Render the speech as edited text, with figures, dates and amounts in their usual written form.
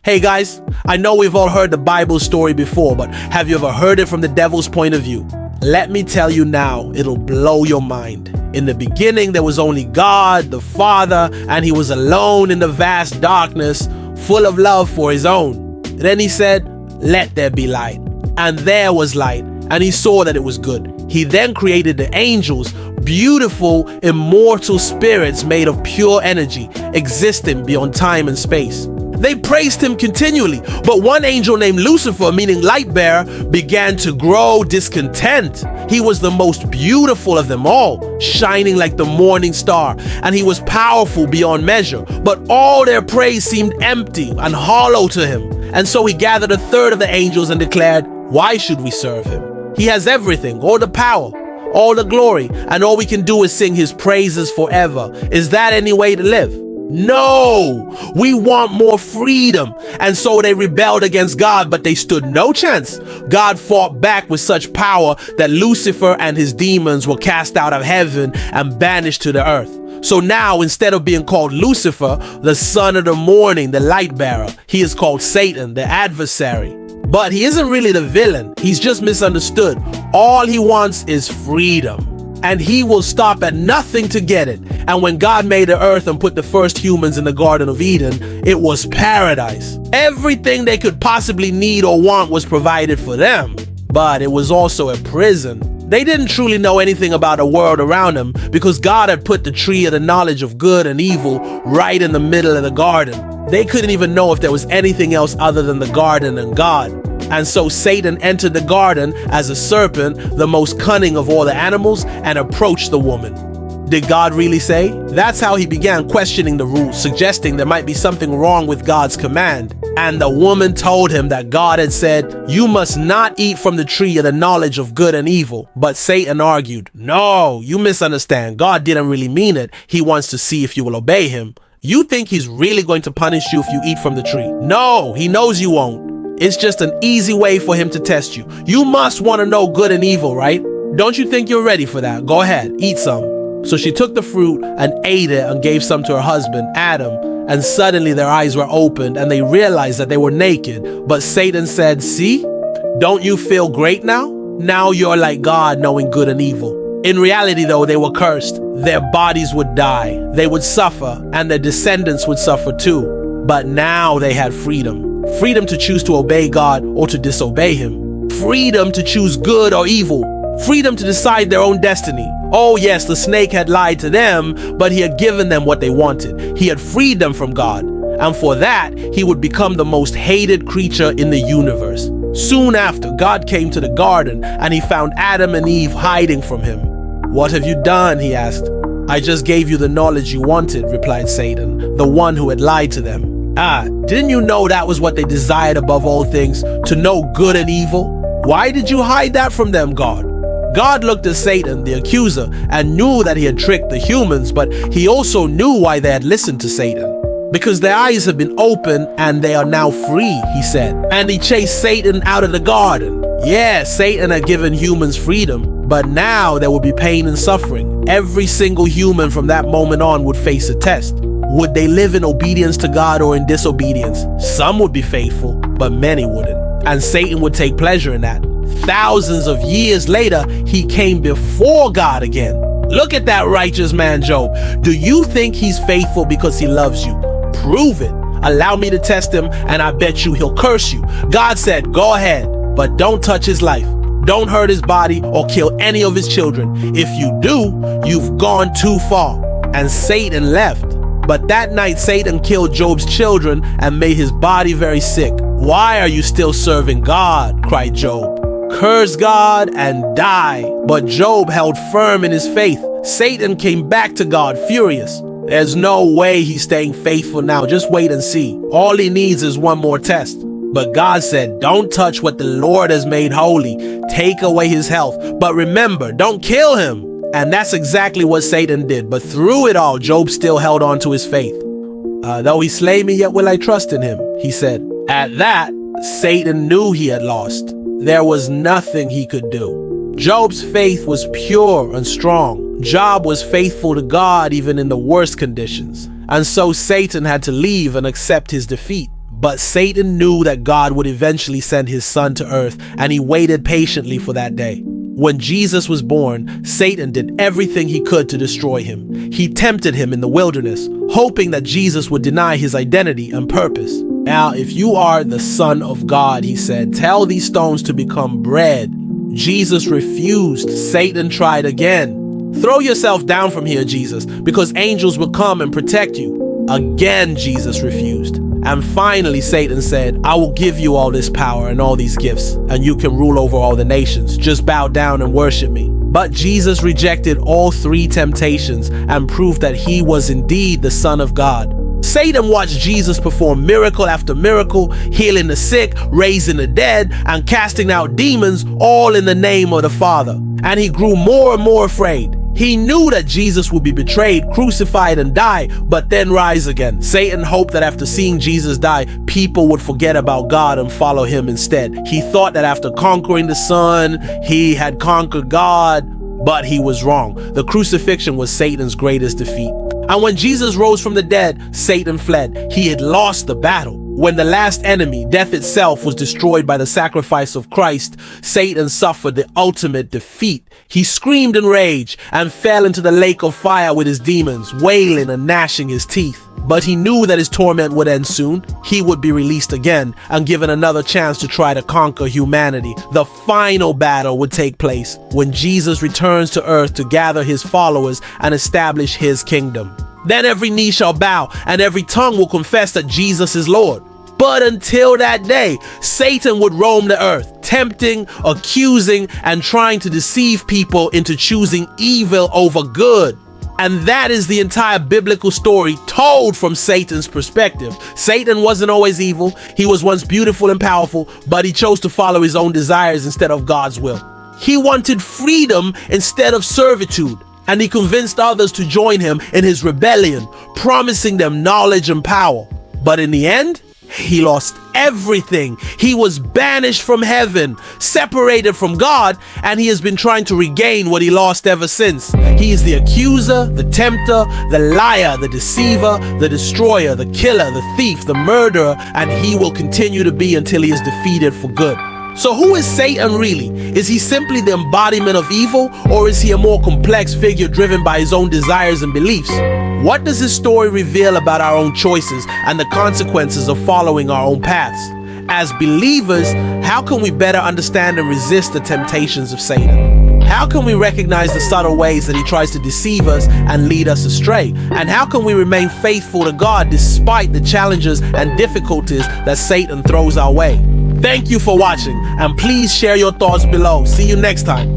Hey guys, I know we've all heard the Bible story before, but have you ever heard it from the devil's point of view? Let me tell you now, it'll blow your mind. In the beginning, there was only God, the Father, and he was alone in the vast darkness, full of love for his own. Then he said, "Let there be light." And there was light, and he saw that it was good. He then created the angels, beautiful, immortal spirits made of pure energy, existing beyond time and space. They praised him continually, but one angel named Lucifer, meaning light bearer, began to grow discontent. He was the most beautiful of them all, shining like the morning star, and he was powerful beyond measure. But all their praise seemed empty and hollow to him. And so he gathered a third of the angels and declared, "Why should we serve him? He has everything, all the power, all the glory, and all we can do is sing his praises forever. Is that any way to live? No, we want more freedom." And so they rebelled against God, but they stood no chance. God fought back with such power that Lucifer and his demons were cast out of heaven and banished to the earth. So now, instead of being called Lucifer, the son of the morning, the light bearer, he is called Satan, the adversary. But he isn't really the villain. He's just misunderstood. All he wants is freedom, and he will stop at nothing to get it. And when God made the earth and put the first humans in the Garden of Eden, it was paradise. Everything they could possibly need or want was provided for them. But it was also a prison. They didn't truly know anything about the world around them because God had put the tree of the knowledge of good and evil right in the middle of the garden. They couldn't even know if there was anything else other than the garden and God. And so Satan entered the garden as a serpent, the most cunning of all the animals, and approached the woman. Did God really say? That's how he began questioning the rules, suggesting there might be something wrong with God's command. And the woman told him that God had said, "You must not eat from the tree of the knowledge of good and evil." But Satan argued, "No, you misunderstand. God didn't really mean it. He wants to see if you will obey him. You think he's really going to punish you if you eat from the tree? No, he knows you won't. It's just an easy way for him to test you. You must want to know good and evil, right? Don't you think you're ready for that? Go ahead, eat some." So she took the fruit and ate it and gave some to her husband, Adam. And suddenly their eyes were opened and they realized that they were naked. But Satan said, "See, don't you feel great now? Now you're like God, knowing good and evil." In reality, though, they were cursed. Their bodies would die, they would suffer, and their descendants would suffer too. But now they had freedom. Freedom to choose to obey God or to disobey him. Freedom to choose good or evil. Freedom to decide their own destiny. Oh yes, the snake had lied to them, but he had given them what they wanted. He had freed them from God. And for that, he would become the most hated creature in the universe. Soon after, God came to the garden and he found Adam and Eve hiding from him. "What have you done?" he asked. "I just gave you the knowledge you wanted," replied Satan, the one who had lied to them. Didn't you know that was what they desired above all things, to know good and evil? Why did you hide that from them, God? God looked at Satan, the accuser, and knew that he had tricked the humans, but he also knew why they had listened to Satan. Because their eyes have been opened and they are now free, he said. And he chased Satan out of the garden. Yeah, Satan had given humans freedom, but now there would be pain and suffering. Every single human from that moment on would face a test. Would they live in obedience to God or in disobedience? Some would be faithful, but many wouldn't. And Satan would take pleasure in that. Thousands of years later, he came before God again. Look at that righteous man, Job. Do you think he's faithful because he loves you? Prove it. Allow me to test him, and I bet you he'll curse you. God said, "Go ahead, but don't touch his life. Don't hurt his body or kill any of his children. If you do, you've gone too far." And Satan left. But that night, Satan killed Job's children and made his body very sick. "Why are you still serving God?" cried Job. "Curse God and die." But Job held firm in his faith. Satan came back to God furious. There's no way he's staying faithful now. Just wait and see. All he needs is one more test. But God said, "Don't touch what the Lord has made holy. Take away his health. But remember, don't kill him." And that's exactly what Satan did. But through it all, Job still held on to his faith. "Though he slay me, yet will I trust in him," he said. At that, Satan knew he had lost. There was nothing he could do. Job's faith was pure and strong. Job was faithful to God even in the worst conditions. And so Satan had to leave and accept his defeat. But Satan knew that God would eventually send his son to earth, and he waited patiently for that day. When Jesus was born, Satan did everything he could to destroy him. He tempted him in the wilderness, hoping that Jesus would deny his identity and purpose. Now, if you are the Son of God, he said, tell these stones to become bread. Jesus refused. Satan tried again. Throw yourself down from here, Jesus, because angels will come and protect you. Again, Jesus refused. And finally, Satan said, I will give you all this power and all these gifts, and you can rule over all the nations. Just bow down and worship me. But Jesus rejected all three temptations and proved that he was indeed the Son of God. Satan watched Jesus perform miracle after miracle, healing the sick, raising the dead, and casting out demons, all in the name of the Father. And he grew more and more afraid. He knew that Jesus would be betrayed, crucified, and die, but then rise again. Satan hoped that after seeing Jesus die, people would forget about God and follow him instead. He thought that after conquering the Son, he had conquered God, but he was wrong. The crucifixion was Satan's greatest defeat. And when Jesus rose from the dead, Satan fled. He had lost the battle. When the last enemy, death itself, was destroyed by the sacrifice of Christ, Satan suffered the ultimate defeat. He screamed in rage and fell into the lake of fire with his demons, wailing and gnashing his teeth. But he knew that his torment would end soon. He would be released again and given another chance to try to conquer humanity. The final battle would take place when Jesus returns to earth to gather his followers and establish his kingdom. Then every knee shall bow and every tongue will confess that Jesus is Lord. But until that day, Satan would roam the earth, tempting, accusing, and trying to deceive people into choosing evil over good. And that is the entire biblical story told from Satan's perspective. Satan wasn't always evil. He was once beautiful and powerful, but he chose to follow his own desires instead of God's will. He wanted freedom instead of servitude, and he convinced others to join him in his rebellion, promising them knowledge and power. But in the end, he lost everything. He was banished from heaven, separated from God, and he has been trying to regain what he lost ever since. He is the accuser, the tempter, the liar, the deceiver, the destroyer, the killer, the thief, the murderer, and he will continue to be until he is defeated for good. So who is Satan really? Is he simply the embodiment of evil, or is he a more complex figure driven by his own desires and beliefs? What does this story reveal about our own choices and the consequences of following our own paths? As believers, how can we better understand and resist the temptations of Satan? How can we recognize the subtle ways that he tries to deceive us and lead us astray? And how can we remain faithful to God despite the challenges and difficulties that Satan throws our way? Thank you for watching, and please share your thoughts below. See you next time.